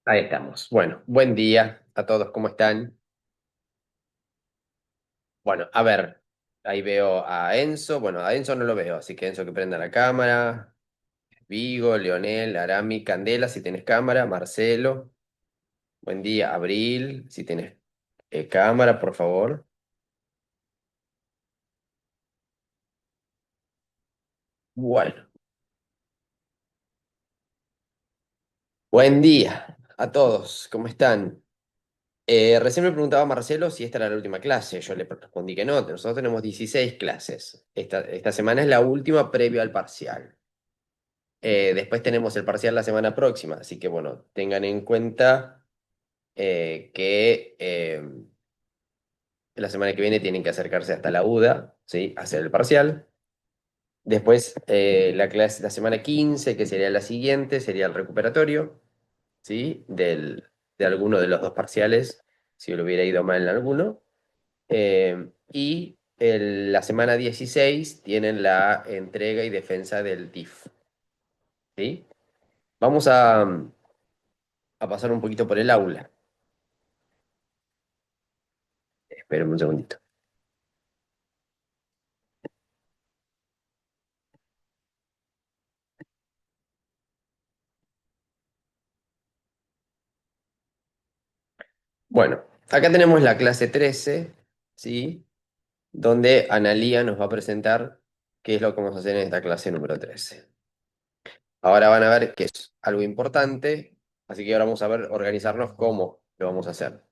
Ahí estamos. Bueno, buen día a todos, ¿cómo están? Bueno, a ver, ahí veo a Enzo. Bueno, a Enzo no lo veo, así que Enzo que prenda la cámara. Vigo, Leonel, Arami, Candela, si tienes cámara. Marcelo, buen día. Abril, si tienes cámara, por favor. Bueno, buen día a todos, ¿cómo están? Recién me preguntaba Marcelo si esta era la última clase. Yo le respondí que no, nosotros tenemos 16 clases. Esta semana es la última previo al parcial. Después tenemos el parcial la semana próxima, así que bueno, tengan en cuenta que la semana que viene tienen que acercarse hasta la UDA, ¿sí? A hacer el parcial. Después la semana 15 que sería la siguiente, sería el recuperatorio, ¿sí? De alguno de los dos parciales, si le hubiera ido mal en alguno. La semana 16 tienen la entrega y defensa del TIF, ¿sí? Vamos a pasar un poquito por el aula. Esperen un segundito. Bueno, acá tenemos la clase 13, ¿sí? Donde Analía nos va a presentar qué es lo que vamos a hacer en esta clase número 13. Ahora van a ver que es algo importante, así que ahora vamos a ver, organizarnos cómo lo vamos a hacer.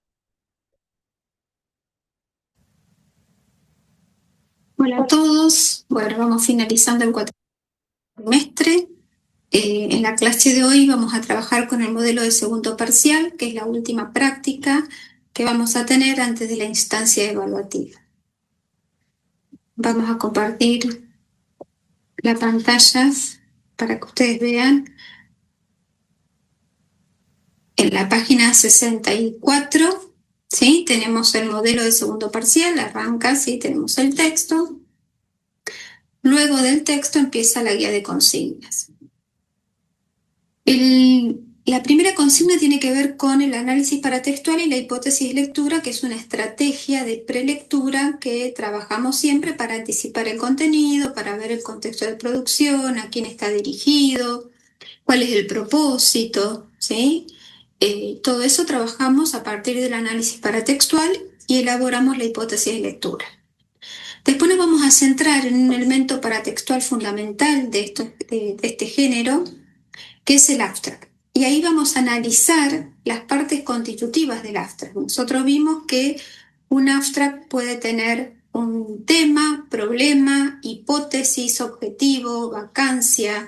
Hola a todos. Bueno, vamos finalizando el cuatrimestre. En la clase de hoy vamos a trabajar con el modelo de segundo parcial, que es la última práctica que vamos a tener antes de la instancia evaluativa. Vamos a compartir la pantalla para que ustedes vean. En la página 64, ¿sí? Tenemos el modelo de segundo parcial, arranca, ¿sí? Tenemos el texto. Luego del texto empieza la guía de consignas. La primera consigna tiene que ver con el análisis paratextual y la hipótesis de lectura, que es una estrategia de prelectura que trabajamos siempre para anticipar el contenido, para ver el contexto de producción, a quién está dirigido, cuál es el propósito, ¿sí? Todo eso trabajamos a partir del análisis paratextual y elaboramos la hipótesis de lectura. Después nos vamos a centrar en un elemento paratextual fundamental de este género, que es el abstract. Y ahí vamos a analizar las partes constitutivas del abstract. Nosotros vimos que un abstract puede tener un tema, problema, hipótesis, objetivo, vacancia,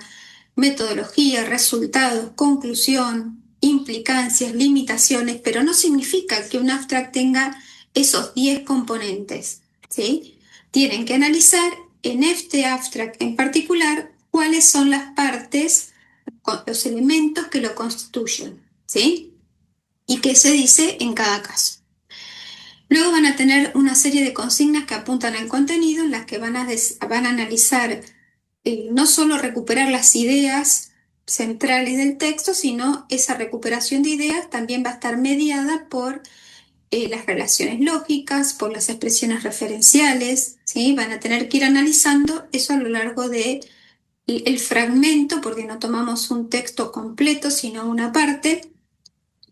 metodología, resultados, conclusión, implicancias, limitaciones, pero no significa que un abstract tenga esos 10 componentes, ¿sí? Tienen que analizar en este abstract en particular cuáles son las partes, los elementos que lo constituyen, ¿sí? Y qué se dice en cada caso. Luego van a tener una serie de consignas que apuntan al contenido, en las que van a analizar no solo recuperar las ideas centrales del texto, sino esa recuperación de ideas también va a estar mediada por las relaciones lógicas, por las expresiones referenciales, ¿sí? Van a tener que ir analizando eso a lo largo de el fragmento, porque no tomamos un texto completo, sino una parte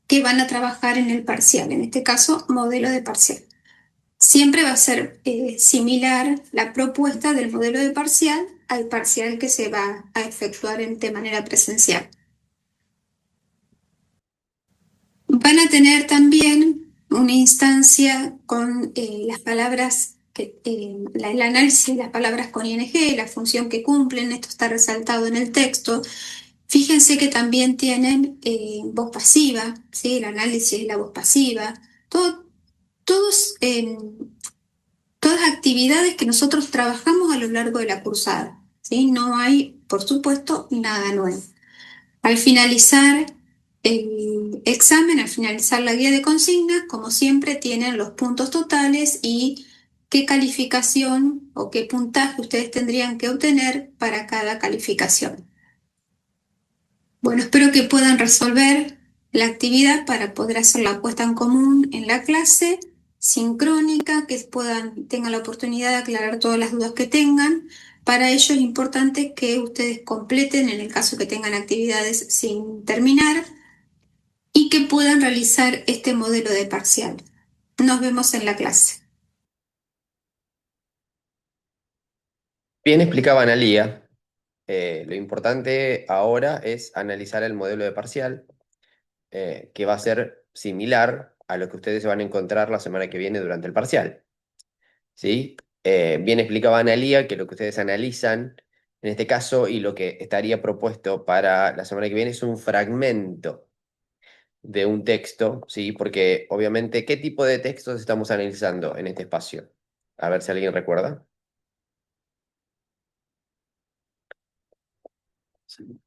que van a trabajar en el parcial, en este caso, modelo de parcial. Siempre va a ser similar la propuesta del modelo de parcial al parcial que se va a efectuar de manera presencial. Van a tener también una instancia con las palabras, el análisis de las palabras con ing, la función que cumplen, esto está resaltado en el texto. Fíjense que también tienen voz pasiva, ¿sí? El análisis de la voz pasiva, todos, todas actividades que nosotros trabajamos a lo largo de la cursada, ¿sí? No hay, por supuesto, nada nuevo. Al finalizar el examen, al finalizar la guía de consignas, como siempre, tienen los puntos totales y qué calificación o qué puntaje ustedes tendrían que obtener para cada calificación. Bueno, espero que puedan resolver la actividad para poder hacer la puesta en común en la clase, sincrónica, que tengan la oportunidad de aclarar todas las dudas que tengan. Para ello es importante que ustedes completen, en el caso que tengan actividades sin terminar, y que puedan realizar este modelo de parcial. Nos vemos en la clase. Bien explicaba Analía, lo importante ahora es analizar el modelo de parcial, que va a ser similar a lo que ustedes se van a encontrar la semana que viene durante el parcial. ¿Sí? Bien explicaba Analía que lo que ustedes analizan en este caso y lo que estaría propuesto para la semana que viene es un fragmento de un texto, ¿sí? Porque obviamente, ¿qué tipo de textos estamos analizando en este espacio? A ver si alguien recuerda. Sí.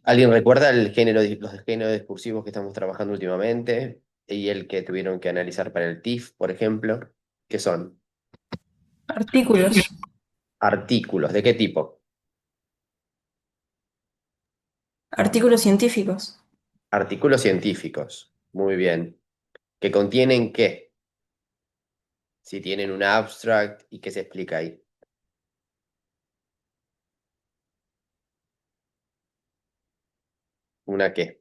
¿Alguien recuerda el género, los géneros discursivos que estamos trabajando últimamente y el que tuvieron que analizar para el TIF, por ejemplo? ¿Qué son? Artículos. Artículos, ¿de qué tipo? Artículos científicos. Artículos científicos. Muy bien. ¿Que contienen qué? Si tienen un abstract y qué se explica ahí. ¿Una qué?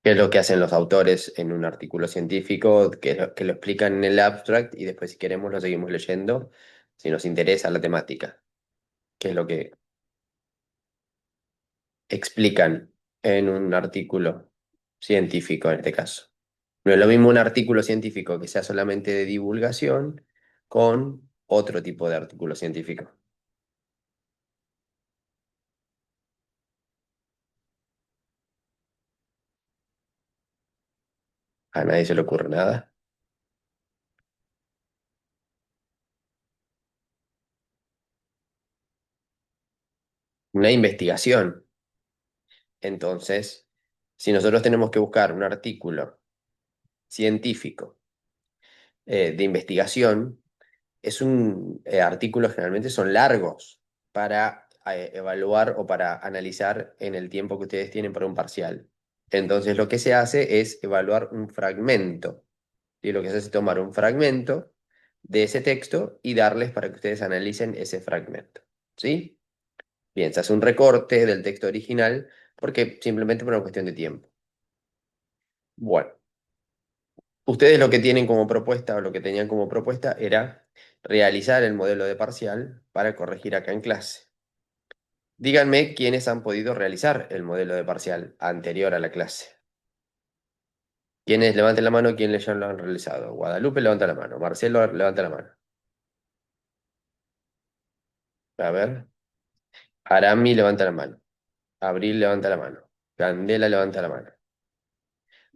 ¿Qué es lo que hacen los autores en un artículo científico? Que lo explican en el abstract y después si queremos lo seguimos leyendo, si nos interesa la temática. ¿Qué es lo que explican en un artículo científico en este caso? No es lo mismo un artículo científico que sea solamente de divulgación con otro tipo de artículo científico. A nadie se le ocurre nada. Una investigación. Entonces, si nosotros tenemos que buscar un artículo científico de investigación, es un artículos generalmente son largos para evaluar o para analizar en el tiempo que ustedes tienen para un parcial. Entonces, lo que se hace es evaluar un fragmento. Y lo que se hace es tomar un fragmento de ese texto y darles para que ustedes analicen ese fragmento. ¿Sí? Bien, se hace un recorte del texto original porque simplemente por una cuestión de tiempo. Bueno, ustedes lo que tienen como propuesta o lo que tenían como propuesta era realizar el modelo de parcial para corregir acá en clase. Díganme quiénes han podido realizar el modelo de parcial anterior a la clase. ¿Quiénes levanten la mano? ¿Quiénes ya lo han realizado? Guadalupe levanta la mano. Marcelo levanta la mano. A ver. Arami levanta la mano. Abril levanta la mano. Candela levanta la mano.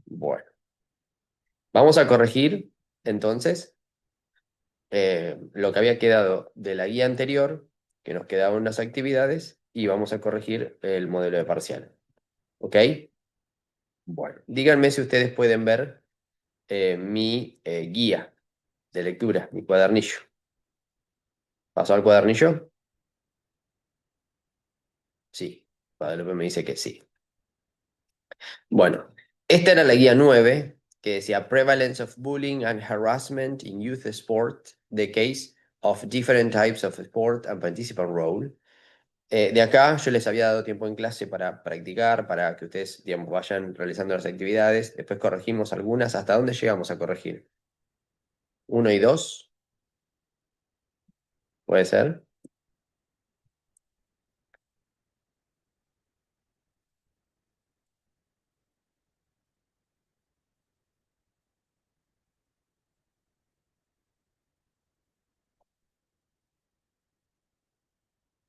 Bueno, vamos a corregir entonces lo que había quedado de la guía anterior, que nos quedaban unas actividades, y vamos a corregir el modelo de parcial. ¿Ok? Bueno, díganme si ustedes pueden ver mi guía de lectura, mi cuadernillo. ¿Pasó al cuadernillo? Sí. Guadalupe me dice que sí. Bueno, esta era la guía 9 que decía Prevalence of Bullying and Harassment in Youth Sport, the case of different types of sport and participant role. De acá yo les había dado tiempo en clase para practicar, para que ustedes, digamos, vayan realizando las actividades. Después corregimos algunas. ¿Hasta dónde llegamos a corregir? ¿Uno y dos? ¿Puede ser?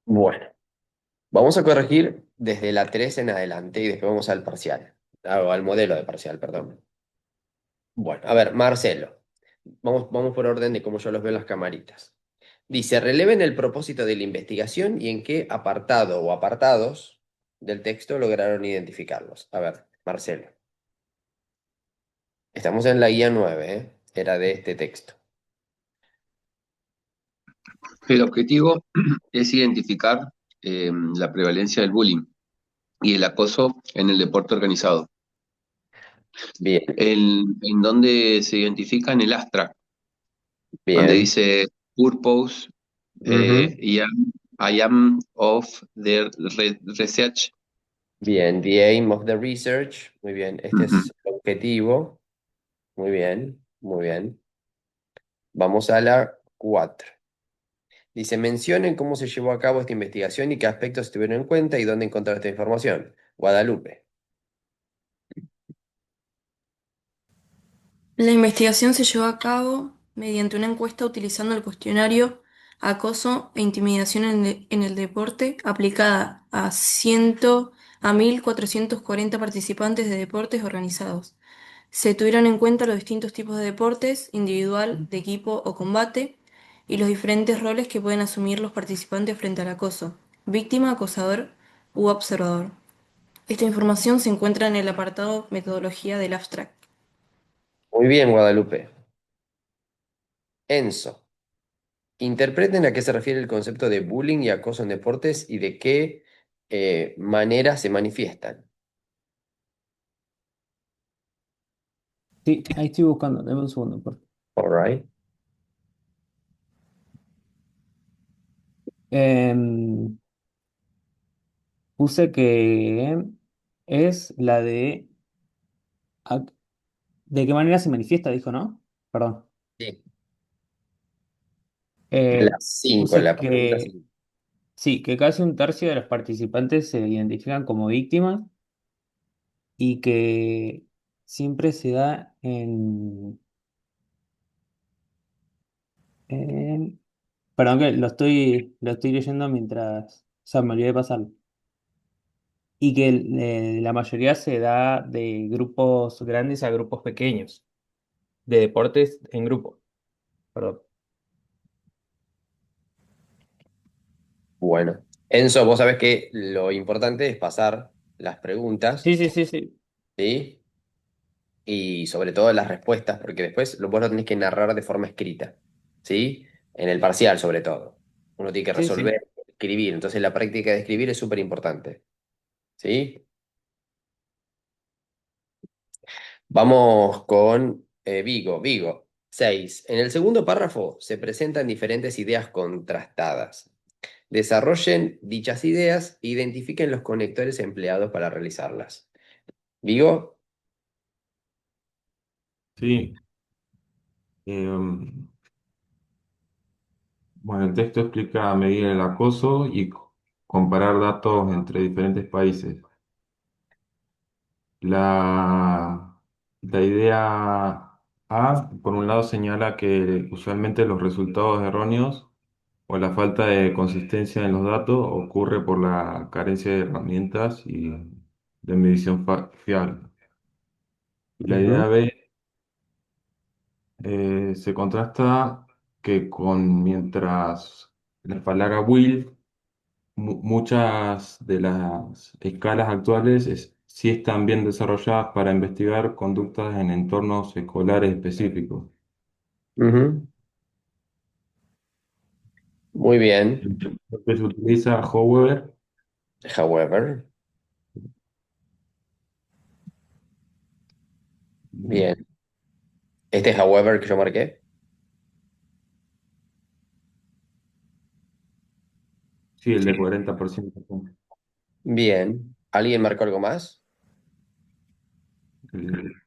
Bueno, vamos a corregir desde la 3 en adelante y después vamos al parcial. O al modelo de parcial, perdón. Bueno, a ver, Marcelo. Vamos por orden de cómo yo los veo en las camaritas. Dice, releven el propósito de la investigación y en qué apartado o apartados del texto lograron identificarlos. A ver, Marcelo. Estamos en la guía 9, ¿eh? Era de este texto. El objetivo es identificar la prevalencia del bullying y el acoso en el deporte organizado. Bien, En donde se identifica en el abstract, donde bien. dice purpose, Ujú. I am of the research. Bien, the aim of the research. Muy bien, este Ujú. es el objetivo. Muy bien, muy bien. Vamos a la 4. Dice, mencionen cómo se llevó a cabo esta investigación y qué aspectos se tuvieron en cuenta y dónde encontrar esta información. Guadalupe. La investigación se llevó a cabo mediante una encuesta utilizando el cuestionario Acoso e intimidación en el deporte, aplicada a 1.440 participantes de deportes organizados. Se tuvieron en cuenta los distintos tipos de deportes, individual, de equipo o combate, y los diferentes roles que pueden asumir los participantes frente al acoso: víctima, acosador u observador. Esta información se encuentra en el apartado Metodología del abstract. Muy bien, Guadalupe. Enzo. Interpreten a qué se refiere el concepto de bullying y acoso en deportes y de qué manera se manifiestan. Sí, ahí estoy buscando, dame un segundo, por favor. All right. Em, Puse que es la de... ¿De qué manera se manifiesta? Dijo, ¿no? Perdón. Sí. La Eh, 5, Puse la pregunta que 5. sí, que casi un tercio de los participantes se identifican como víctimas y que siempre se da perdón que lo estoy leyendo mientras... O sea, me olvidé de pasarlo. Y que la mayoría se da de grupos grandes a grupos pequeños, de deportes en grupo. Perdón. Bueno, Enzo, vos sabés que lo importante es pasar las Sí, preguntas, sí, sí, sí. ¿sí? Y sobre todo las respuestas, porque después vos lo tenés que narrar de forma escrita, ¿sí? En el parcial, sobre todo. Uno tiene que Sí, sí. resolver, escribir. Entonces la práctica de escribir es súper importante, ¿sí? Vamos con Vigo. Vigo, 6. En el segundo párrafo se presentan diferentes ideas contrastadas. Desarrollen dichas ideas e identifiquen los conectores empleados para realizarlas. Vigo, Sí, bueno, el texto explica medir el acoso y comparar datos entre diferentes países. La, la idea A, por un lado, señala que usualmente los resultados erróneos o la falta de consistencia en los datos ocurre por la carencia de herramientas y de medición fiable. Y la idea ujú, B se contrasta que con mientras la palabra will muchas de las escalas actuales sí están bien desarrolladas para investigar conductas en entornos escolares específicos. ujú. Muy bien. Lo que se utiliza, however, However, bien. Este es however que yo marqué. sí, el de 40%. Bien. ¿Alguien marcó algo más?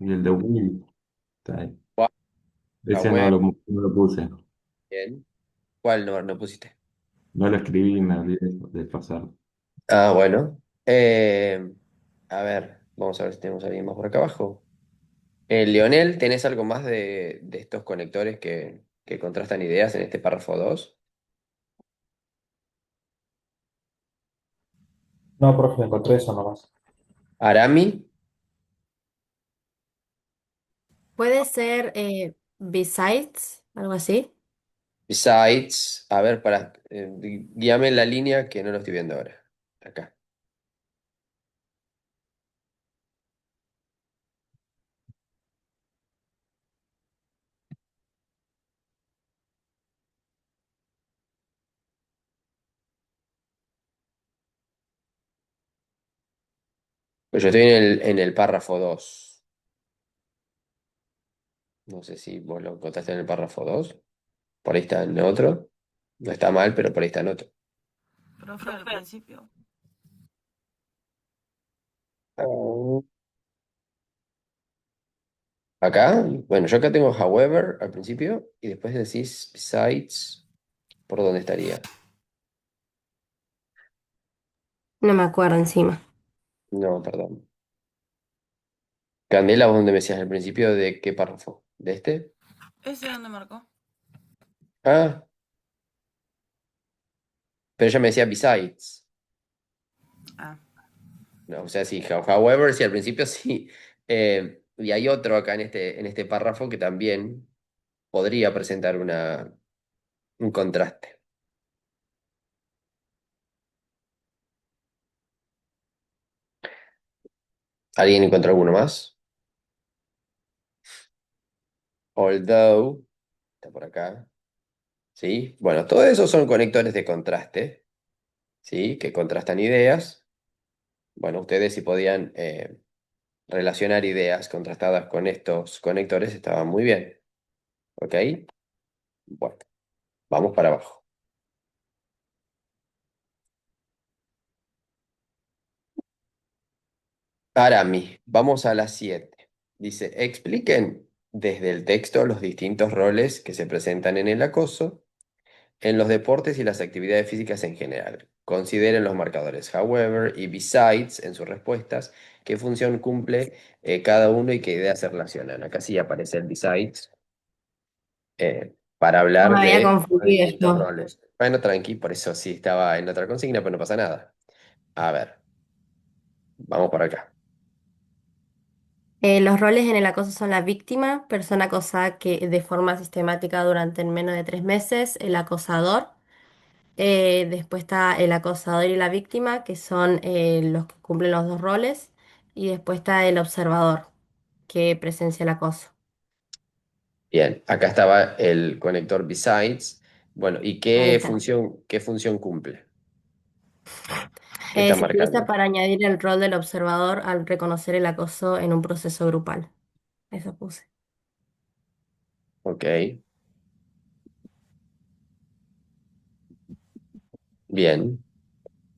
Y el de will, está ahí. Wow, Ese however, no lo puse, bien. ¿Cuál no pusiste? no lo escribí y me olvidé de pasarlo. Ah, bueno. A ver, vamos a ver si tenemos a alguien más por acá abajo. Leonel, ¿tenés algo más de estos conectores que contrastan ideas en este párrafo 2? No, profe, encontré eso nomás. Arami, Puede ser besides, algo así. besides. A ver, guíame la línea que no lo estoy viendo ahora. Acá. Pues yo estoy en el párrafo 2. No sé si vos lo encontraste en el párrafo 2. Por ahí está en otro. No está mal, pero por ahí está en otro. Profe, al principio. Ah, acá, bueno, yo acá tengo however al principio y después decís besides, ¿por dónde estaría? No me acuerdo encima. No, perdón. Candela, ¿vos dónde me decías al principio de qué párrafo? ¿De este? ¿Ese dónde marcó? Ah, pero ella me decía besides. Ah, No, o sea, sí, however, sí, al principio sí. Y hay otro acá en este párrafo que también podría presentar un contraste. ¿Alguien encontró alguno más? Although, está por acá. ¿Sí? Bueno, todo eso son conectores de contraste, ¿sí? Que contrastan ideas. Bueno, ustedes si podían relacionar ideas contrastadas con estos conectores, estaban muy bien. ¿Ok? Bueno, vamos para abajo. Arami, vamos a las 7. Dice, expliquen desde el texto los distintos roles que se presentan en el acoso, en los deportes y las actividades físicas en general. Consideren los marcadores however y besides en sus respuestas, qué función cumple cada uno y qué ideas se relacionan. Acá sí aparece el besides para No hablar me había de los confundido distintos yo. roles. Bueno, tranqui, por eso sí estaba en otra consigna, pero no pasa nada. A ver, vamos por acá. Los roles en el acoso son la víctima, persona acosada que de forma sistemática durante menos de 3 meses, el acosador. Después está el acosador y la víctima, que son los que cumplen los dos roles. Y después está el observador, que presencia el acoso. Bien, acá estaba el conector besides. Bueno, ¿y Ahí está. qué función cumple? ¿Qué está Se utiliza marcando? para añadir el rol del observador al reconocer el acoso en un proceso grupal. Eso puse. Ok, bien.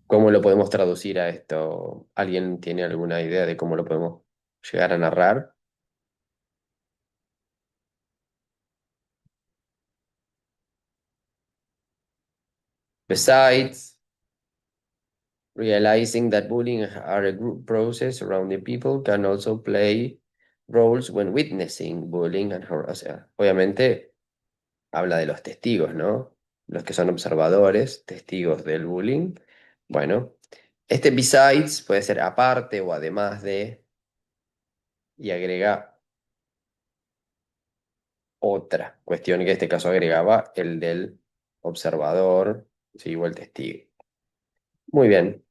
¿Cómo lo podemos traducir a esto? ¿Alguien tiene alguna idea de cómo lo podemos llegar a narrar? Besides, realizing that bullying are a group process surrounding people can also play roles when witnessing bullying and harassment. Obviamente habla de los testigos, ¿no? Los que son observadores, testigos del bullying. Bueno, este besides puede ser aparte o además de, y agrega otra cuestión que en este caso agregaba el del observador, sí, o el testigo. Muy bien.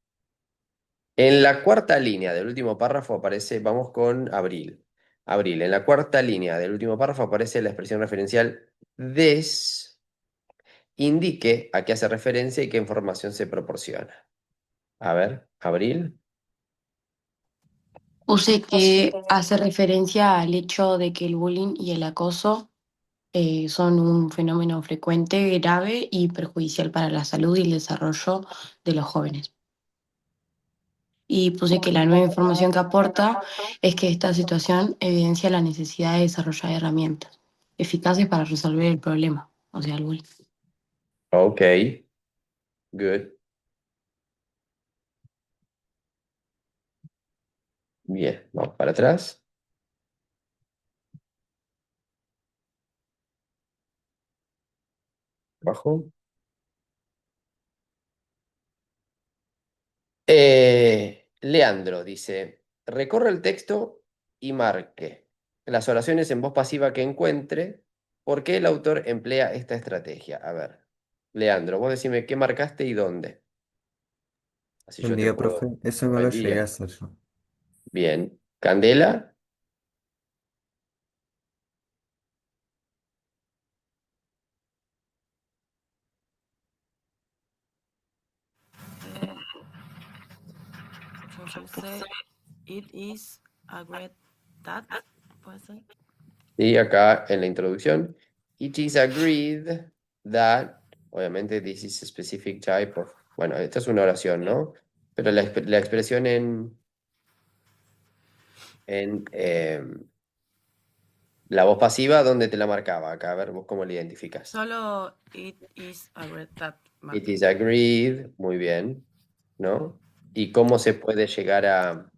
En la cuarta línea del último párrafo aparece, vamos con Abril. Abril, en la cuarta línea del último párrafo aparece la expresión referencial des, indique a qué hace referencia y qué información se proporciona. A ver, Abril. Puse que hace referencia al hecho de que el bullying y el acoso son un fenómeno frecuente, grave y perjudicial para la salud y el desarrollo de los jóvenes. Y puse que la nueva información que aporta es que esta situación evidencia la necesidad de desarrollar herramientas eficaces para resolver el problema, o sea, el bullying. Ok, good. Bien, vamos para atrás. Abajo. Leandro dice, recorre el texto y marque las oraciones en voz pasiva que encuentre. ¿Por qué el autor emplea esta estrategia? A ver, Leandro, vos decime qué marcaste y dónde. Así Buen yo te día, profe. puedo... Eso no lo Buen llegué a día. hacer yo. Bien. Candela. yo empecé. It is agreed that. ¿Puede ser? Y acá en la introducción, it is agreed that, obviamente, this is a specific type of, bueno, esta es una oración, ¿no? Pero la expresión en la voz pasiva, ¿dónde te la marcaba? Acá, a ver, vos cómo la identificas. Solo it is agreed that. It is agreed, muy bien, ¿no? ¿Y cómo se puede llegar a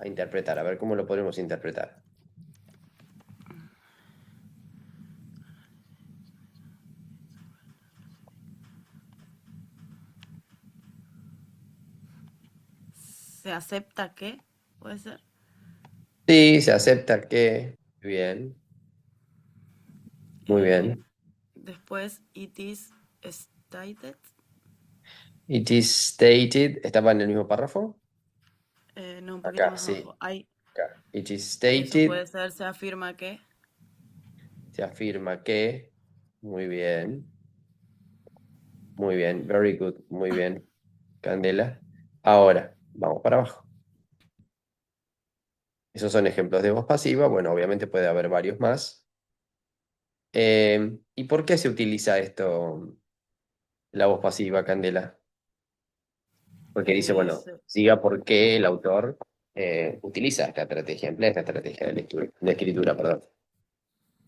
interpretar? A ver cómo lo podemos interpretar. ¿Se acepta que? ¿Puede ser? Sí, se acepta que, bien, muy bien. Después, it is stated. It is stated, ¿estaba en el mismo párrafo? No, un poquito Acá, más sí. abajo. Hay, Acá. It is eso stated, puede ser, se afirma que. se afirma que, muy bien, very good, muy bien, Candela. Ahora, vamos para abajo. Esos son ejemplos de voz pasiva, bueno, obviamente puede haber varios más. ¿Y por qué se utiliza esto, la voz pasiva, Candela? Porque dice, bueno, Se, siga por qué el autor utiliza esta estrategia, emplea esta estrategia de lectura, de escritura, perdón.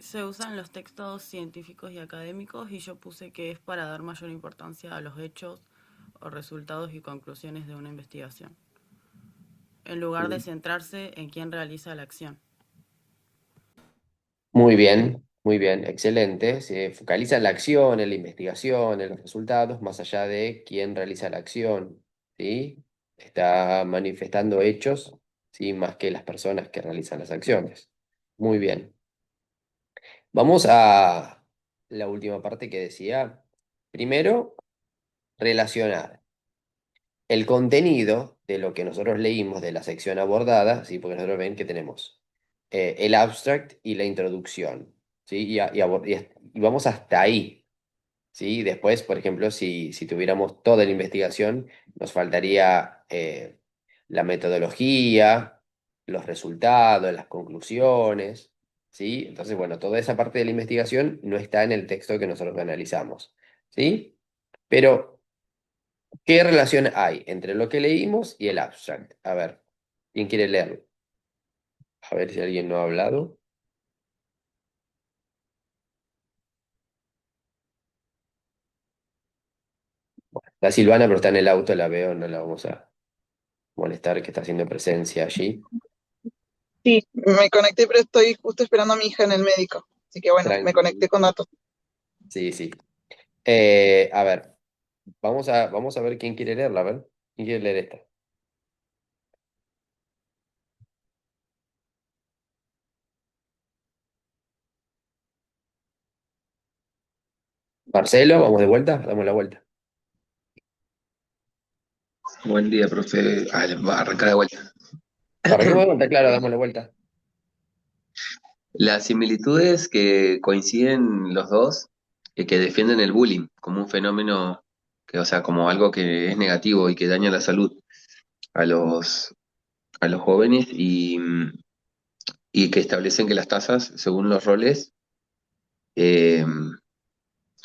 se usan los textos científicos y académicos y yo puse que es para dar mayor importancia a los hechos o resultados y conclusiones de una investigación, en lugar de centrarse en quién realiza la acción. Muy bien, excelente. Se focaliza en la acción, en la investigación, en los resultados, más allá de quién realiza la acción, ¿sí? Está manifestando hechos, ¿sí? Más que las personas que realizan las acciones. Muy bien. Vamos a la última parte que decía. Primero, relacionar el contenido de lo que nosotros leímos de la sección abordada, ¿sí? Porque nosotros ven que tenemos el abstract y la introducción, ¿sí? Y vamos hasta ahí, ¿sí? Después, por ejemplo, si tuviéramos toda la investigación, nos faltaría la metodología, los resultados, las conclusiones, ¿sí? Entonces, bueno, toda esa parte de la investigación no está en el texto que nosotros analizamos, ¿sí? Pero ¿qué relación hay entre lo que leímos y el abstract? A ver, ¿quién quiere leerlo? A ver si alguien no ha hablado. La Silvana, pero está en el auto, la veo, no la vamos a molestar, que está haciendo presencia allí. Sí, me conecté, pero estoy justo esperando a mi hija en el médico. Así que bueno, me Tranquilo. conecté con datos. Sí, sí. A ver, vamos a ver quién quiere leerla, a ver. ¿Quién quiere leer esta? Marcelo, vamos de vuelta, damos la vuelta. Buen día, profe. Va a arrancar de vuelta. Arranquemos de vuelta, claro, damos la vuelta. Las similitudes que coinciden los dos, que defienden el bullying como un fenómeno que, o sea, como algo que es negativo y que daña la salud a a los jóvenes y que establecen que las tasas, según los roles, eh,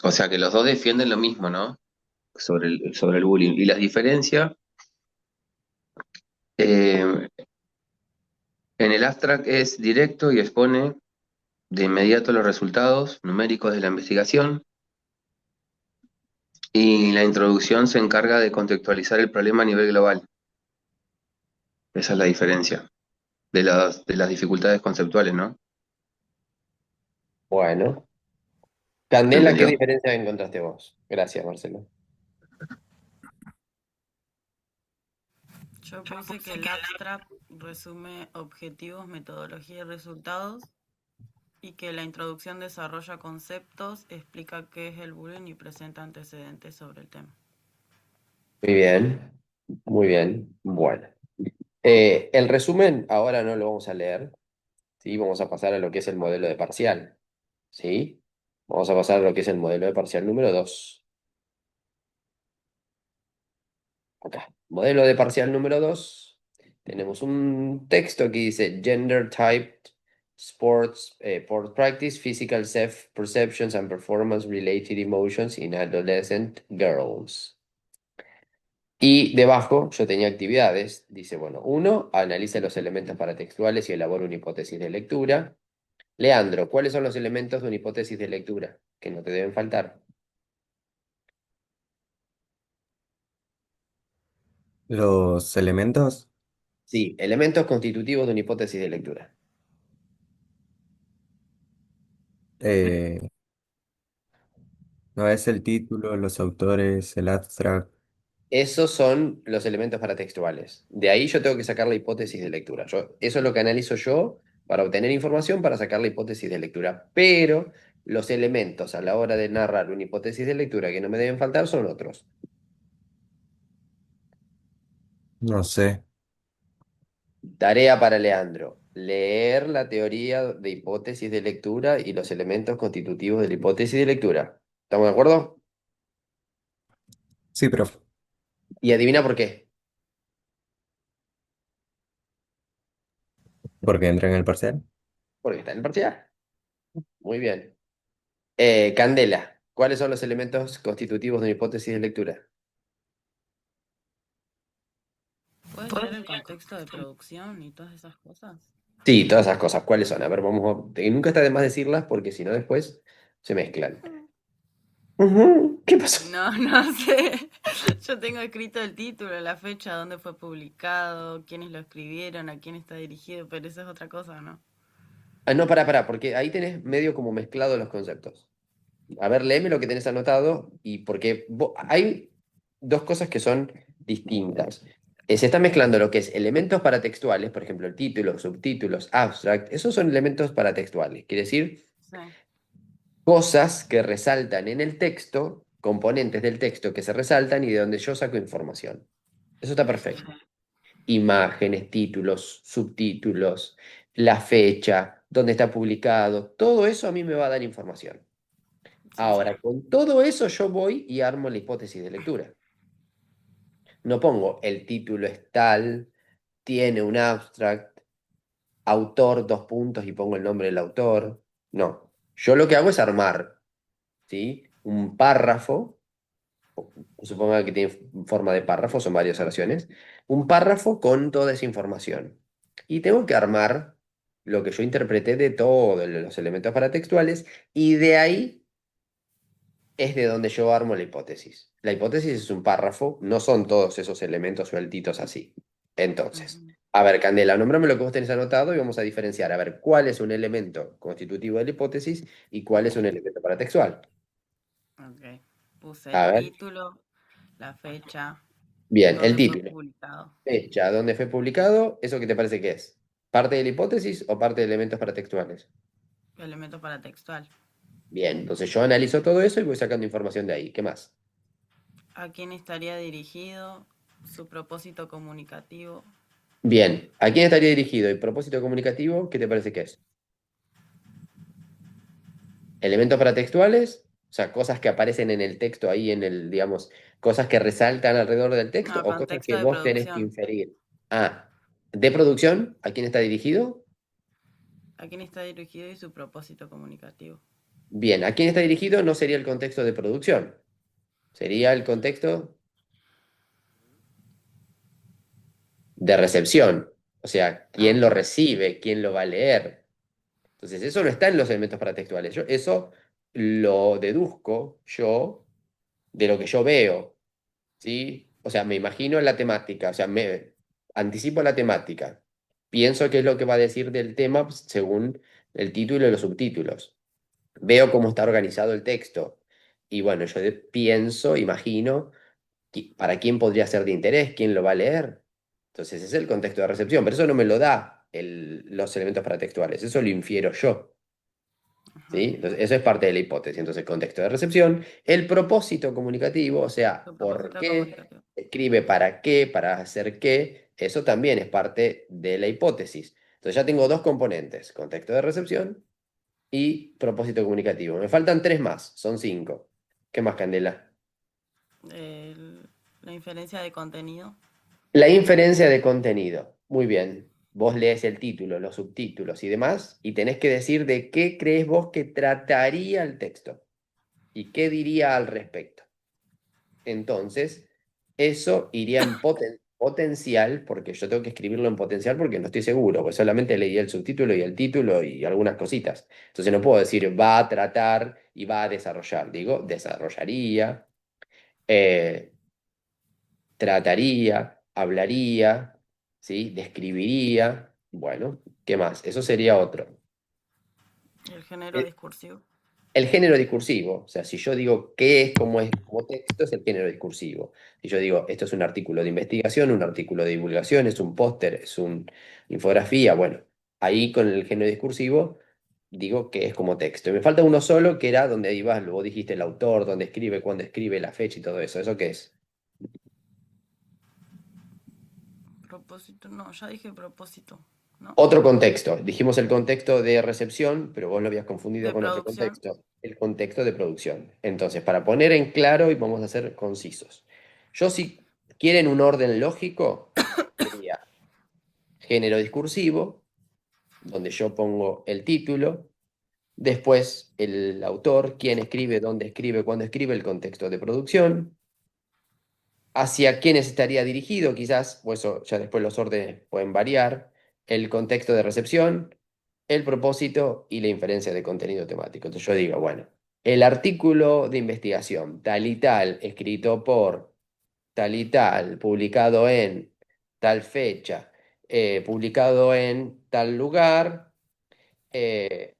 o sea, que los dos defienden lo mismo, ¿no? Sobre el bullying. Y las diferencias, en el abstract es directo y expone de inmediato los resultados numéricos de la investigación. Y la introducción se encarga de contextualizar el problema a nivel global. Esa es la diferencia de las dificultades conceptuales, ¿no? Bueno. Candela, ¿qué ¿Entendió? diferencia encontraste vos? Gracias, Marcelo. Yo puse que el abstract resume objetivos, metodología y resultados y que la introducción desarrolla conceptos, explica qué es el bullying y presenta antecedentes sobre el tema. Muy bien, muy bien. Bueno. El resumen ahora no lo vamos a leer, ¿sí? Vamos a pasar a lo que es el modelo de parcial, ¿sí? Vamos a pasar a lo que es el modelo de parcial número 2. Acá, modelo de parcial número 2. Tenemos un texto que dice Gender Type, Sports, Sport Practice, Physical Self-Perceptions and Performance-Related Emotions in Adolescent Girls. Y debajo yo tenía actividades. Dice, bueno, 1, analiza los elementos paratextuales y elabora una hipótesis de lectura. Leandro, ¿cuáles son los elementos de una hipótesis de lectura que no te deben faltar? Los elementos, Sí, elementos constitutivos de una hipótesis de lectura. eh, no es el título, los autores, el abstract. Esos son los elementos paratextuales. De ahí yo tengo que sacar la hipótesis de lectura. Eso es lo que analizo yo para obtener información para sacar la hipótesis de lectura. Pero los elementos a la hora de narrar una hipótesis de lectura que no me deben faltar son otros. No sé. Tarea para Leandro. Leer la teoría de hipótesis de lectura y los elementos constitutivos de la hipótesis de lectura. ¿Estamos de acuerdo? Sí, profe. Y adivina por qué. Porque entra en el parcial. Porque está en el parcial. Muy bien. Candela, ¿cuáles son los elementos constitutivos de una hipótesis de lectura? ¿Puedes leer el contexto de producción y todas esas cosas? Sí, todas esas cosas. ¿Cuáles son? A ver, nunca está de más decirlas porque si no después se mezclan. ¿Qué pasó? No, no sé. Yo tengo escrito el título, la fecha, dónde fue publicado, quiénes lo escribieron, a quién está dirigido, pero eso es otra cosa, ¿no? Ah, no, pará, porque ahí tenés medio como mezclado los conceptos. A ver, léeme lo que tenés anotado y porque hay dos cosas que son distintas. Se está mezclando lo que es elementos paratextuales, por ejemplo, el título, subtítulos, abstract, esos son elementos paratextuales. Quiere decir, Sí. cosas que resaltan en el texto, componentes del texto que se resaltan y de donde yo saco información. Eso está perfecto. Imágenes, títulos, subtítulos, la fecha, dónde está publicado, todo eso a mí me va a dar información. Ahora, con todo eso yo voy y armo la hipótesis de lectura. No pongo el título es tal, tiene un abstract, autor, dos puntos y pongo el nombre del autor. No, yo lo que hago es armar, ¿sí? Un párrafo, suponga que tiene forma de párrafo, son varias oraciones, un párrafo con toda esa información. Y tengo que armar lo que yo interpreté de todos los elementos paratextuales y de ahí es de donde yo armo la hipótesis. La hipótesis es un párrafo, no son todos esos elementos sueltitos así. Entonces, a ver, Candela, nómbrame lo que vos tenés anotado y vamos a diferenciar, a ver, cuál es un elemento constitutivo de la hipótesis y cuál es un elemento paratextual. Ok. Puse A el ver, título, la fecha, bien, el dónde fue título. publicado. Fecha, ¿dónde fue publicado? ¿Eso qué te parece que es? ¿Parte de la hipótesis o parte de elementos paratextuales? Elemento paratextual. Bien, entonces yo analizo todo eso y voy sacando información de ahí. ¿Qué más? ¿A quién estaría dirigido? Su propósito comunicativo. Bien, ¿a quién estaría dirigido? ¿El propósito comunicativo? ¿Qué te parece que es? Elementos paratextuales, o sea, cosas que aparecen en el texto ahí, digamos, cosas que resaltan alrededor del texto No, o cosas contexto que de vos tenés que producción. inferir. Ah, de producción, ¿a quién está dirigido? ¿A quién está dirigido y su propósito comunicativo? Bien, ¿a quién está dirigido? No sería el contexto de producción, sería el contexto de recepción, o sea, quién lo recibe, quién lo va a leer. Entonces, eso no está en los elementos paratextuales. Eso lo deduzco yo de lo que yo veo. ¿Sí? O sea, me imagino la temática, o sea, me anticipo la temática. Pienso qué es lo que va a decir del tema según el título y los subtítulos. Veo cómo está organizado el texto. Y bueno, yo pienso, imagino, para quién podría ser de interés, quién lo va a leer. Entonces, ese es el contexto de recepción, pero eso no me lo da los elementos paratextuales, eso lo infiero yo. ¿Sí? Entonces, eso es parte de la hipótesis. Entonces, contexto de recepción, el propósito comunicativo, o sea, Su por propósito qué, comunicativo. escribe qué, para hacer qué, eso también es parte de la hipótesis. Entonces, ya tengo dos componentes, contexto de recepción y propósito comunicativo. Me faltan tres más, son cinco. ¿Qué más, Candela? La inferencia de contenido. La inferencia de contenido. Muy bien. Vos lees el título, los subtítulos y demás, y tenés que decir de qué crees vos que trataría el texto y qué diría al respecto. Entonces, eso iría en potencial, porque yo tengo que escribirlo en potencial porque no estoy seguro, porque solamente leí el subtítulo y el título y algunas cositas. Entonces no puedo decir va a tratar y va a desarrollar. Digo, desarrollaría, eh, trataría, hablaría, ¿sí? Describiría. Bueno, ¿qué más? Eso sería otro. El género discursivo. El género discursivo, o sea, si yo digo qué es como texto, es el género discursivo. Si yo digo esto es un artículo de investigación, un artículo de divulgación, es un póster, es una infografía, bueno, ahí con el género discursivo digo que es como texto. Y me falta uno solo que era donde ibas, luego dijiste el autor, dónde escribe, cuándo escribe, la fecha y todo eso. ¿Eso qué es? Propósito, no, ya dije propósito, ¿no? Otro contexto. Dijimos el contexto de recepción, pero vos lo habías confundido De con otro producción. contexto, el contexto de producción. Entonces, para poner en claro y vamos a ser concisos. Yo, si quieren un orden lógico, sería género discursivo, donde yo pongo el título, después el autor, quién escribe, dónde escribe, cuándo escribe, el contexto de producción, hacia quiénes estaría dirigido, quizás, o eso ya después los órdenes pueden variar, el contexto de recepción, el propósito y la inferencia de contenido temático. Entonces yo digo, bueno, el artículo de investigación, tal y tal, escrito por tal y tal, publicado en tal fecha, publicado en tal lugar, eh,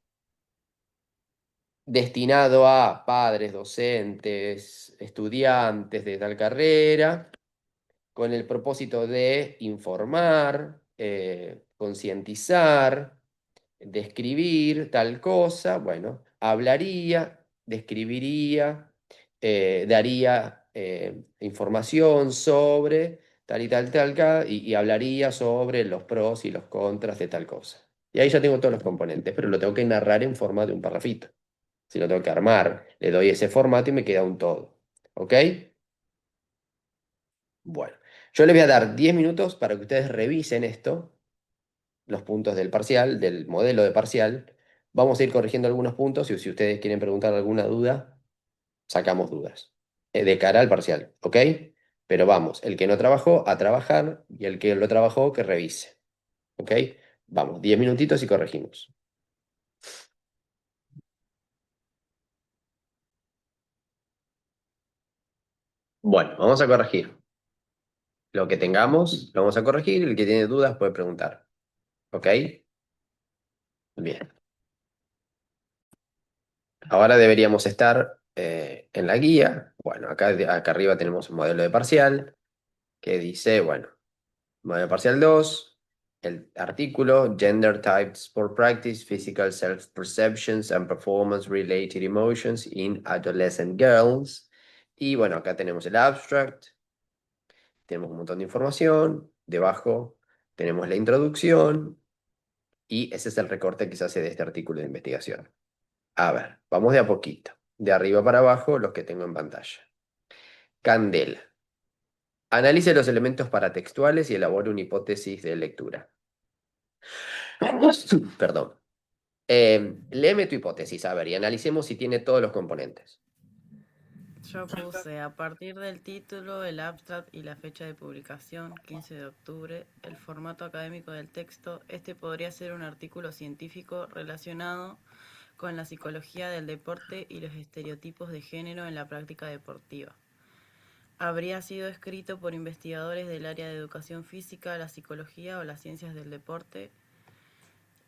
destinado a padres, docentes, estudiantes de tal carrera con el propósito de informar, concientizar, describir tal cosa, bueno, hablaría, describiría, daría información sobre tal y y hablaría sobre los pros y los contras de tal cosa. Y ahí ya tengo todos los componentes, pero lo tengo que narrar en forma de un parrafito. Si lo tengo que armar, le doy ese formato y me queda un todo. ¿Ok? Bueno, yo les voy a dar 10 minutos para que ustedes revisen esto, los puntos del parcial, del modelo de parcial. Vamos a ir corrigiendo algunos puntos y si ustedes quieren preguntar alguna duda, sacamos dudas de cara al parcial, ¿ok? Pero vamos, el que no trabajó, a trabajar y el que lo trabajó, que revise, ¿ok? Vamos, 10 minutitos y corregimos. Bueno, vamos a corregir. Lo que tengamos, lo vamos a corregir. El que tiene dudas puede preguntar, ¿ok? Bien. Ahora deberíamos estar en la guía. Bueno, acá arriba tenemos un modelo de parcial que dice, bueno, modelo de parcial 2, el artículo, Gender Types Sport Practice, Physical Self-Perceptions and Performance-Related Emotions in Adolescent Girls. Y bueno, acá tenemos el abstract, tenemos un montón de información, debajo tenemos la introducción y ese es el recorte que se hace de este artículo de investigación. A ver, vamos de a poquito. De arriba para abajo, los que tengo en pantalla. Candela. Analice los elementos paratextuales y elabore una hipótesis de lectura. Perdón. Léeme tu hipótesis, a ver, y analicemos si tiene todos los componentes. Yo puse a partir del título, el abstract y la fecha de publicación, 15 de octubre, el formato académico del texto. Este podría ser un artículo científico relacionado con la psicología del deporte y los estereotipos de género en la práctica deportiva. Habría sido escrito por investigadores del área de educación física, la psicología o las ciencias del deporte.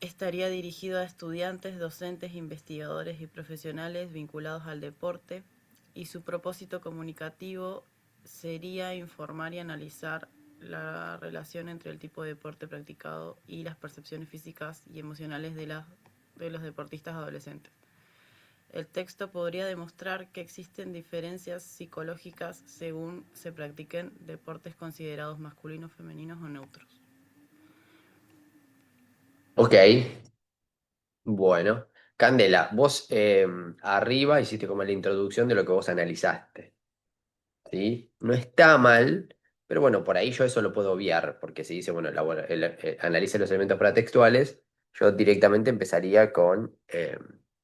Estaría dirigido a estudiantes, docentes, investigadores y profesionales vinculados al deporte, y su propósito comunicativo sería informar y analizar la relación entre el tipo de deporte practicado y las percepciones físicas y emocionales de los deportistas adolescentes. El texto podría demostrar que existen diferencias psicológicas según se practiquen deportes considerados masculinos, femeninos o neutros. Ok, bueno. Candela, vos arriba hiciste como la introducción de lo que vos analizaste. ¿Sí? No está mal, Pero bueno, por ahí yo eso lo puedo obviar, porque si dice, bueno, analice los elementos paratextuales, yo directamente empezaría con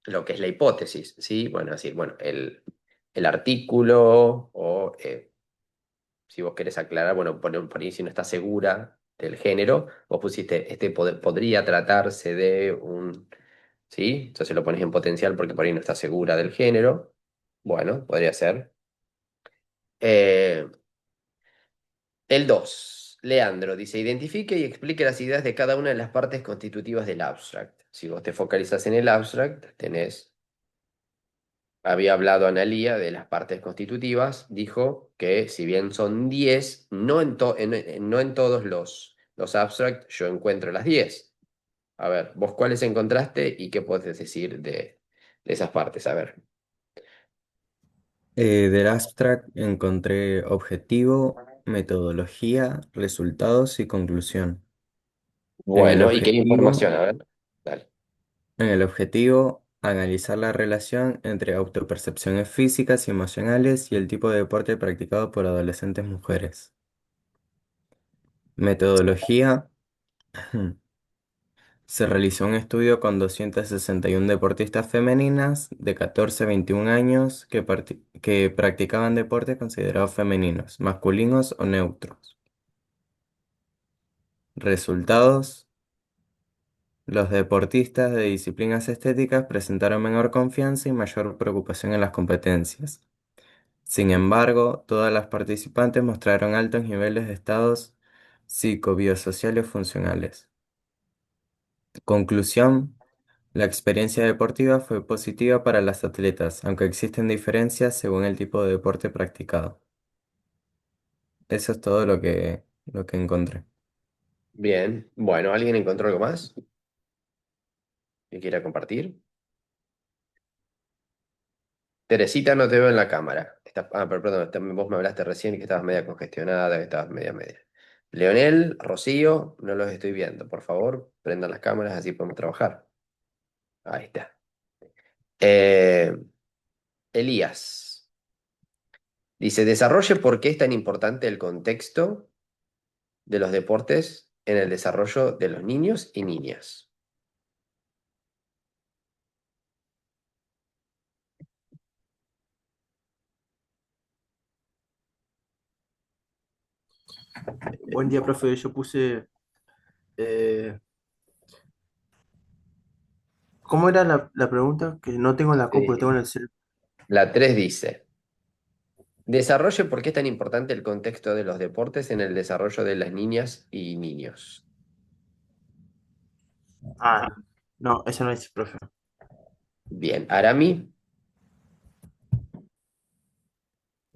lo que es la hipótesis, ¿sí? Bueno, decir, bueno, el artículo o si vos querés aclarar, bueno, por ahí si no estás segura del género, vos pusiste, podría tratarse de un, ¿sí? Entonces lo pones en potencial porque por ahí no estás segura del género. Bueno, podría ser. Eh, el 2 Leandro dice, identifique y explique las ideas de cada una de las partes constitutivas del abstract. Si vos te focalizas en el abstract, había hablado Analía de las partes constitutivas, dijo que si bien son 10 no en todos los abstract yo encuentro las 10. A ver, vos cuáles encontraste y qué podés decir de esas partes. A ver. Del abstract encontré objetivo, metodología, resultados y conclusión. En el Bueno, ¿y qué objetivo, información? A ver, dale. en el objetivo, analizar la relación entre autopercepciones físicas y emocionales y el tipo de deporte practicado por adolescentes mujeres. Metodología. Se realizó un estudio con 261 deportistas femeninas de 14 a 21 años que practicaban deportes considerados femeninos, masculinos o neutros. Resultados: los deportistas de disciplinas estéticas presentaron menor confianza y mayor preocupación en las competencias. Sin embargo, todas las participantes mostraron altos niveles de estados psicobiosociales funcionales. Conclusión: la experiencia deportiva fue positiva para las atletas, aunque existen diferencias según el tipo de deporte practicado. Eso es todo lo que encontré. Bien. Bueno, ¿alguien encontró algo más que quiera compartir? Teresita, no te veo en la cámara. Pero perdón, vos me hablaste recién que estabas media congestionada, que estabas media. Leonel, Rocío, no los estoy viendo. Por favor, prendan las cámaras, así podemos trabajar. Ahí está. Eh, Elías dice, desarrolle por qué es tan importante el contexto de los deportes en el desarrollo de los niños y niñas. Buen día, profe. Yo puse. eh, ¿Cómo era la pregunta? Que no tengo en la compu, la tengo en el celular. La 3 dice, desarrolle por qué es tan importante el contexto de los deportes en el desarrollo de las niñas y niños. Ah, no, esa no es, profe. Bien, Arami.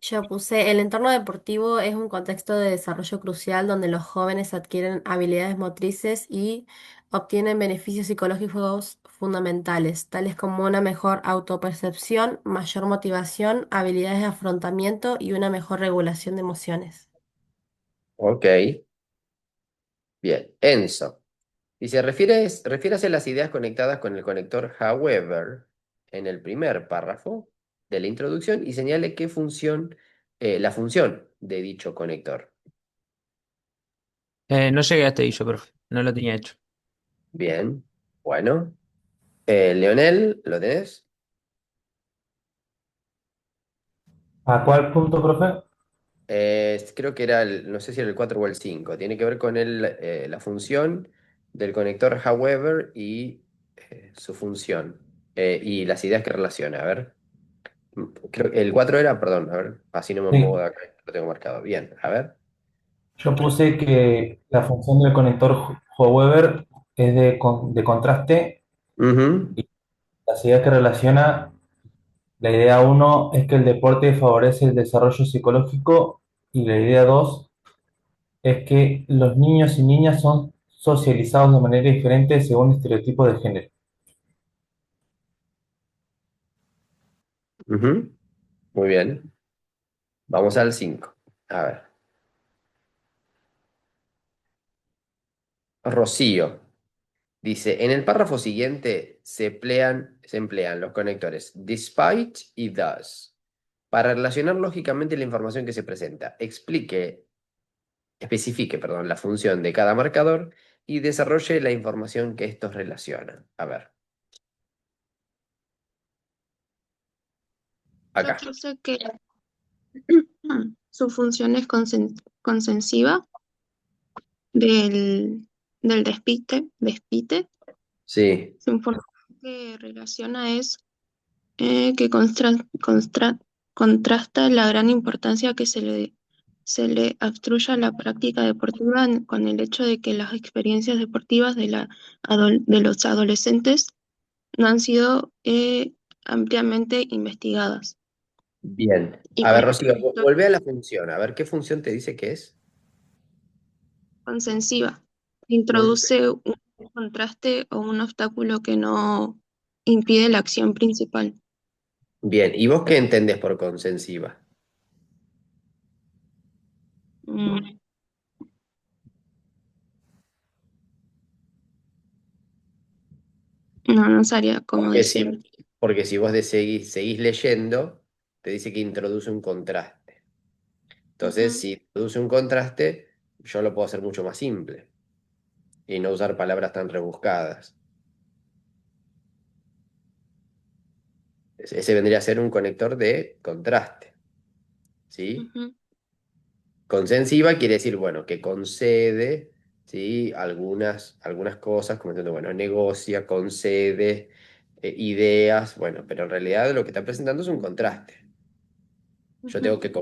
Yo puse, el entorno deportivo es un contexto de desarrollo crucial donde los jóvenes adquieren habilidades motrices y obtienen beneficios psicológicos fundamentales, tales como una mejor autopercepción, mayor motivación, habilidades de afrontamiento y una mejor regulación de emociones. Ok, bien. Enzo. Dice, refiérase a las ideas conectadas con el conector however en el primer párrafo de la introducción y señale la función de dicho conector. No llegué hasta ahí yo, profe. No lo tenía hecho. Bien, bueno. Leonel, ¿lo tenés? ¿A cuál punto, profe? Creo que era no sé si era el 4 o el 5. Tiene que ver con la función del conector however y su función y las ideas que relaciona. A ver. Creo que el 4 era, perdón, a ver, así no me muevo Sí, de acá, lo tengo marcado. Bien, a ver. yo puse que la función del conector However es de contraste Ujú, y las ideas que relaciona, la idea uno es que el deporte favorece el desarrollo psicológico y la idea 2 es que los niños y niñas son socializados de manera diferente según estereotipos de género. ujú, muy bien. Vamos al 5. A ver. Rocío dice, en el párrafo siguiente se emplean los conectores despite y thus para relacionar lógicamente la información que se presenta. Explique especifique, perdón, la función de cada marcador y desarrolle la información que estos relacionan. A ver, Yo acá. puse que su función es consensiva del despite. Sí, Su información que relaciona es que contrasta la gran importancia que se le atribuye a la práctica deportiva con el hecho de que las experiencias deportivas de los adolescentes no han sido ampliamente investigadas. bien. Y A con ver, Rocío, volvé a la función. A ver, ¿qué función te dice que es? consensiva, Muy bien. introduce un contraste o un obstáculo que no impide la acción principal. Bien, ¿y vos qué entendés por consensiva? Mm, no sabría cómo Porque decirlo. si, porque si vos seguís leyendo, te dice que introduce un contraste. Entonces, Ujú, si introduce un contraste, yo lo puedo hacer mucho más simple y no usar palabras tan rebuscadas. Ese vendría a ser un conector de contraste, ¿sí? ujú, Consensiva quiere decir, bueno, que concede, ¿sí? Algunas cosas, como diciendo, bueno, negocia, concede ideas, bueno, pero en realidad lo que está presentando es un contraste. Yo ujú, tengo que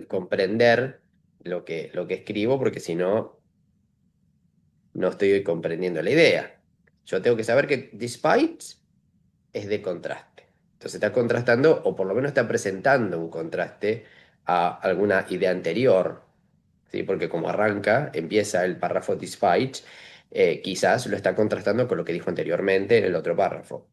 comprender lo que escribo, porque si no, no estoy comprendiendo la idea. Yo tengo que saber que despite es de contraste. Entonces está contrastando, o por lo menos está presentando un contraste a alguna idea anterior, ¿sí? Porque como empieza el párrafo despite, quizás lo está contrastando con lo que dijo anteriormente en el otro párrafo,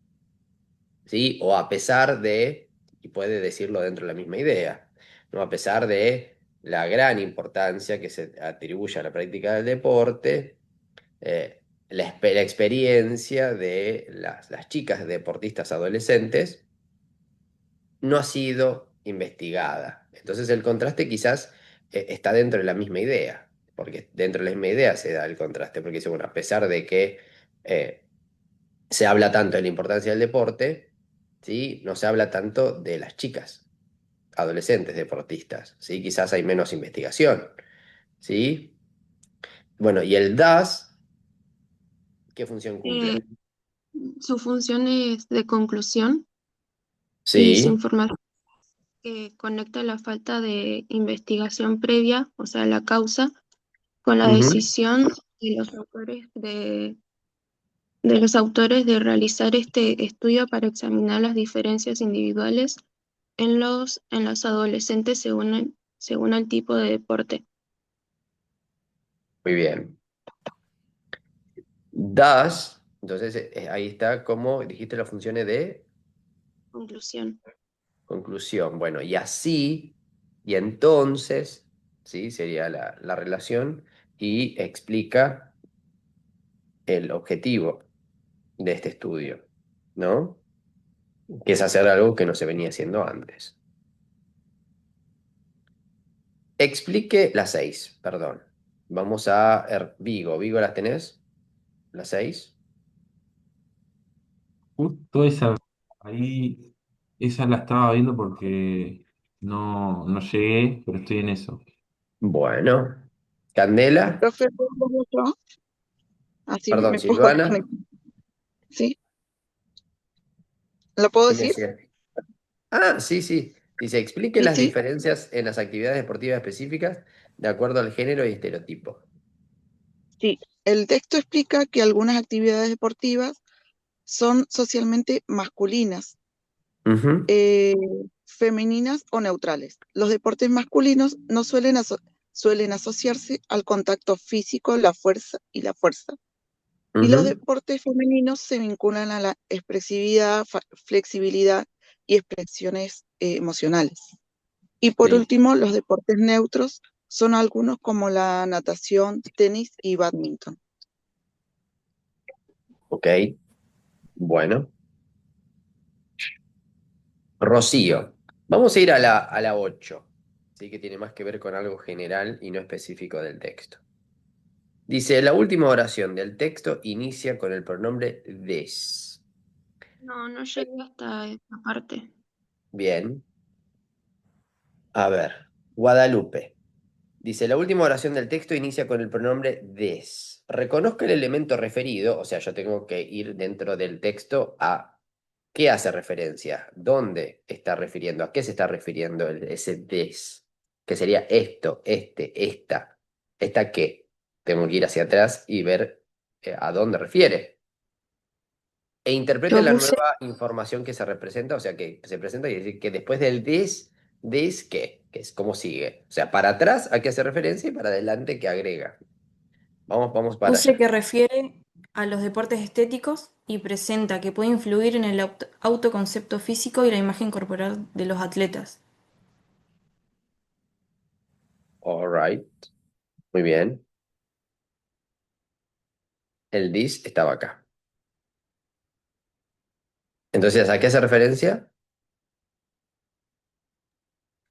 ¿sí? O a pesar de, y puede decirlo dentro de la misma idea, ¿no? A pesar de la gran importancia que se atribuye a la práctica del deporte, la experiencia de las chicas deportistas adolescentes no ha sido investigada. Entonces el contraste quizás está dentro de la misma idea, porque dentro de la misma idea se da el contraste, porque dice, bueno, a pesar de que eh, se habla tanto de la importancia del deporte, ¿sí? No se habla tanto de las chicas adolescentes deportistas, ¿sí? Quizás hay menos investigación, ¿sí? Bueno, y el DAS, ¿qué función Eh, cumple? su función es de conclusión y su Sí. información que conecta la falta de investigación previa, o sea, la causa, con la Ujú. decisión de los autores de realizar este estudio para examinar las diferencias individuales en los adolescentes según el tipo de deporte. Muy bien. DAS, entonces ahí está como dijiste las funciones de Conclusión. conclusión. Bueno, y así, y entonces, ¿sí? Sería la relación y explica el objetivo de este estudio, ¿no? Que es hacer algo que no se venía haciendo antes. Explique las 6, perdón. Vamos a Vigo. ¿Vigo las tenés? ¿Las 6? Justo esa, ahí, esa la estaba viendo porque no llegué, pero estoy en eso. Bueno. Candela, Profe, ¿puedo verlo yo? Así perdón, me puedo Silvana. conectar. ¿Sí? ¿Lo puedo ¿Qué me decir? decía? Ah, sí, sí. Dice, explique Sí, las sí. diferencias en las actividades deportivas específicas de acuerdo al género y estereotipo. Sí. El texto explica que algunas actividades deportivas son socialmente masculinas, Ujú. eh, femeninas o neutrales. Los deportes masculinos no suelen asociarse al contacto físico, la fuerza. Y los Ujú. deportes femeninos se vinculan a la expresividad, flexibilidad y expresiones emocionales. Y por Sí, último, los deportes neutros son algunos como la natación, tenis y bádminton. ok. Bueno. Rocío. Vamos a ir a la 8. ¿sí? Que tiene más que ver con algo general y no específico del texto. Dice, la última oración del texto inicia con el pronombre des. No, no llegué hasta esta parte. Bien. A ver, Guadalupe. Dice, la última oración del texto inicia con el pronombre des. Reconozca el elemento referido, o sea, yo tengo que ir dentro del texto a qué hace referencia, dónde está refiriendo, a qué se está refiriendo ese des, que sería esto, esta qué. Tengo que ir hacia atrás y ver a dónde refiere. E interprete Yo la puse nueva información que se representa, o sea, que se presenta y decir que después del des qué, que es cómo sigue. O sea, para atrás a qué hace referencia y para adelante qué agrega. Vamos para Puse allá. que refiere a los deportes estéticos y presenta que puede influir en el autoconcepto físico y la imagen corporal de los atletas. All right. Muy bien. El dis estaba acá. Entonces, ¿a qué hace referencia?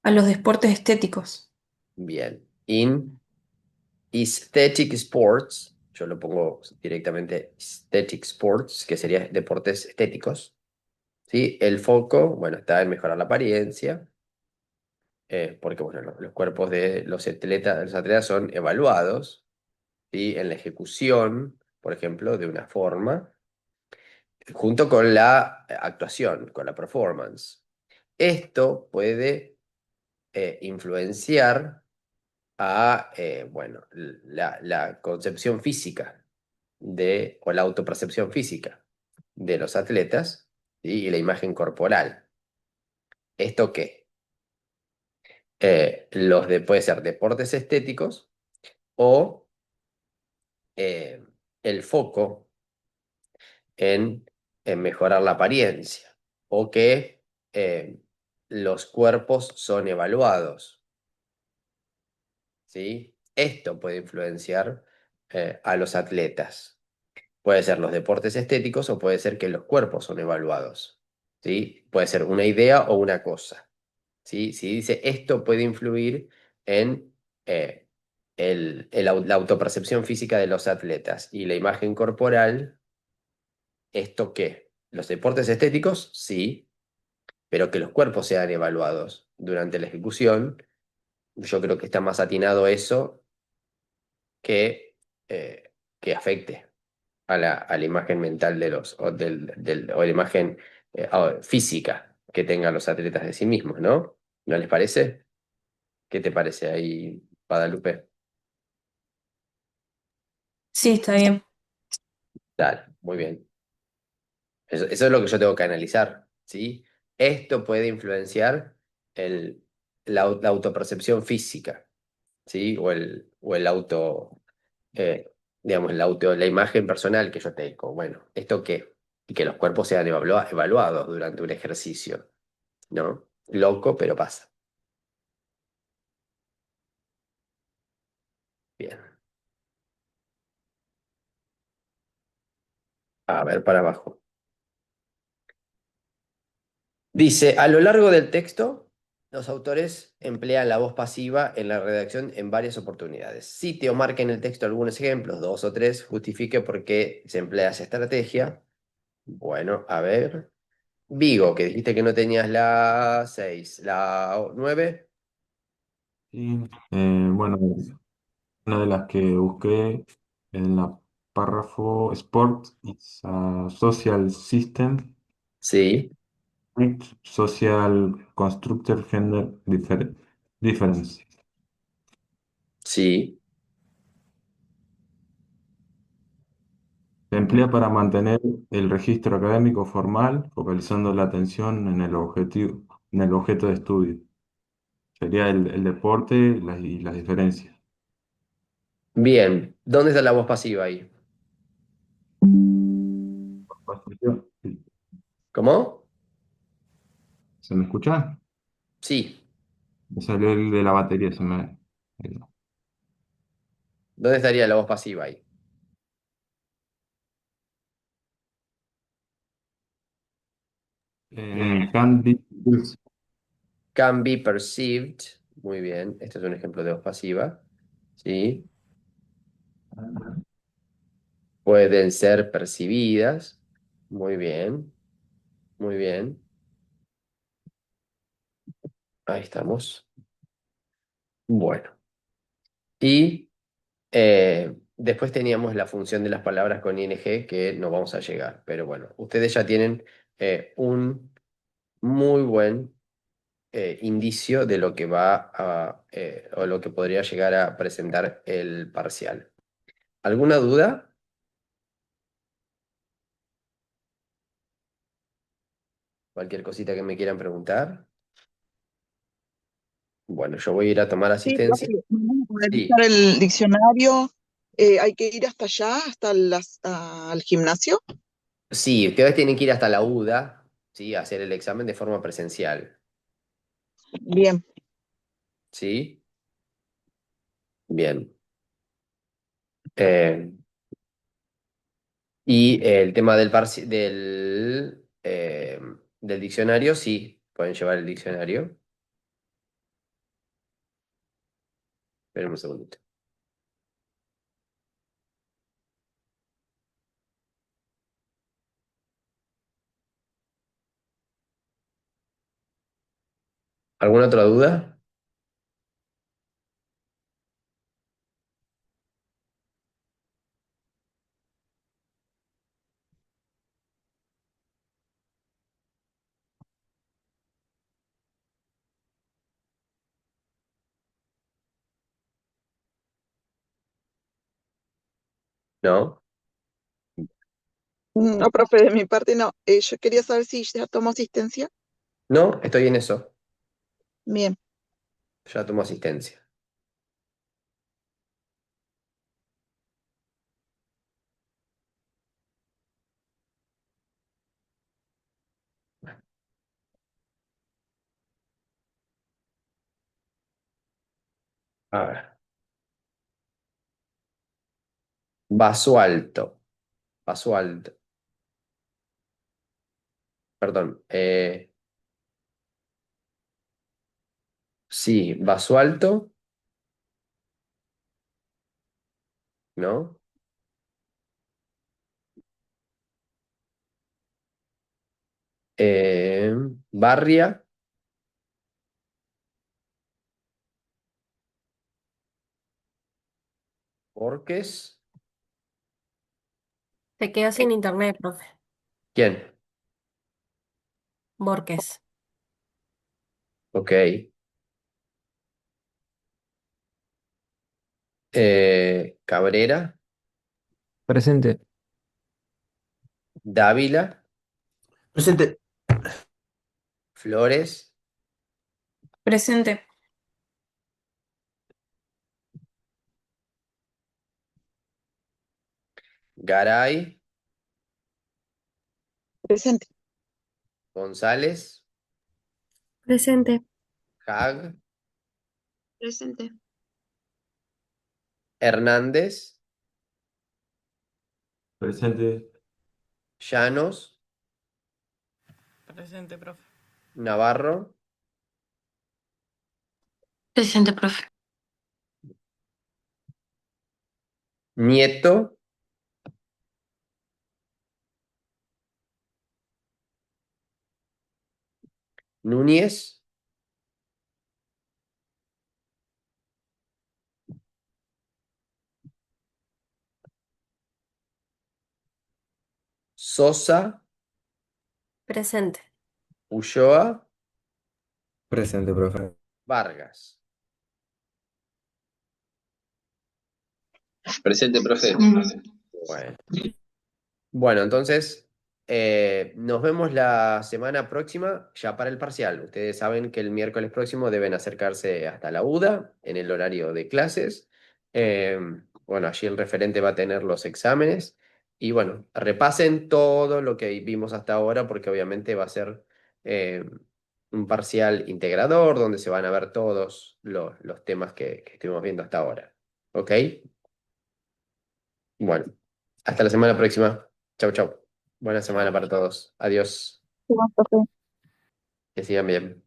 A los deportes estéticos. Bien. In aesthetic sports, yo lo pongo directamente aesthetic sports, que sería deportes estéticos. ¿Sí? El foco, bueno, está en mejorar la apariencia, porque bueno, los cuerpos de los atletas son evaluados, ¿sí? En la ejecución, por ejemplo, de una forma, junto con la actuación, con la performance. Esto puede influenciar a, bueno, la concepción física o la autopercepción física de los atletas, ¿sí? Y la imagen corporal. ¿Esto qué? Puede ser deportes estéticos o eh, el foco en mejorar la apariencia o que los cuerpos son evaluados, ¿sí? Esto puede influenciar a los atletas. Puede ser los deportes estéticos o puede ser que los cuerpos son evaluados, ¿sí? Puede ser una idea o una cosa, ¿sí? Si dice esto puede influir en eh, la autopercepción física de los atletas y la imagen corporal, ¿esto qué? Los deportes estéticos, sí, pero que los cuerpos sean evaluados durante la ejecución, yo creo que está más atinado eso que, que afecte a la imagen mental o la imagen física que tengan los atletas de sí mismos, ¿no? ¿No les parece? ¿Qué te parece ahí, Guadalupe? Sí, está bien. Dale, muy bien. Eso es lo que yo tengo que analizar, ¿sí? Esto puede influenciar el, la autopercepción física, ¿sí? O el auto, digamos, la imagen personal que yo tengo. Bueno, ¿esto qué? Y que los cuerpos sean evaluados durante un ejercicio, ¿no? Loco, pero pasa. Bien. A ver, para abajo. Dice, a lo largo del texto, los autores emplean la voz pasiva en la redacción en varias oportunidades. Cite o marque en el texto algunos ejemplos, dos o tres, justifique por qué se emplea esa estrategia. Bueno, a ver. Vigo, que dijiste que no tenías la 6, la 9. Sí, bueno, una de las que busqué en la párrafo Sport is a social system Sí, with social constructor gender difference. sí. Se emplea para mantener el registro académico formal, focalizando la atención en el objeto de estudio. Sería el deporte y las diferencias. Bien. ¿Dónde está la voz pasiva ahí? ¿Cómo? ¿Se me escucha? Sí. Me salió el de la batería, ¿Dónde estaría la voz pasiva ahí? Can be Can be perceived. Muy bien. Este es un ejemplo de voz pasiva. ¿Sí? Pueden ser percibidas. Muy bien. Muy bien. Ahí estamos. Bueno. Y después teníamos la función de las palabras con ing que no vamos a llegar. Pero bueno, ustedes ya tienen un muy buen indicio de lo que va o lo que podría llegar a presentar el parcial. ¿Alguna duda? ¿Cualquier cosita que me quieran preguntar? Bueno, yo voy a ir a tomar Sí, profe, asistencia. vamos a poder Sí, usar el diccionario. Hay que ir hasta allá, hasta al gimnasio. sí, ustedes tienen que ir hasta la UDA, ¿sí? A hacer el examen de forma presencial. Bien. ¿Sí? Bien. Eh, y el tema del diccionario, sí, pueden llevar el diccionario. Esperen un segundito. ¿Alguna otra duda? ¿No? No, profe, de mi parte no. Yo quería saber si ya tomo asistencia. No, estoy en eso. Bien. Ya tomo asistencia. A ver. Basualto. Basualto. Perdón. Sí, basualto, ¿no? Eh, Barria, Borges. Te quedas sin internet, profe. ¿Quién? Borges. Ok. Cabrera, Presente. Dávila, Presente. Flores, Presente. Garay, Presente. González, Presente. Hag, Presente. Hernández, Presente. Llanos, Presente, profe. Navarro, Presente, profe. Nieto, Núñez, Sosa, Presente. Ulloa, Presente, profe. Vargas. Presente, profe. Bueno. Bueno, entonces nos vemos la semana próxima ya para el parcial. Ustedes saben que el miércoles próximo deben acercarse hasta la UDA en el horario de clases. Eh, bueno, allí el referente va a tener los exámenes y bueno, repasen todo lo que vimos hasta ahora porque obviamente va a ser eh, un parcial integrador donde se van a ver todos los temas que estuvimos viendo hasta ahora. ¿Ok? Bueno, hasta la semana próxima. Chau, chau. Buena Chao, semana para profe. todos. Adiós. Sí, profe. Que sigan bien.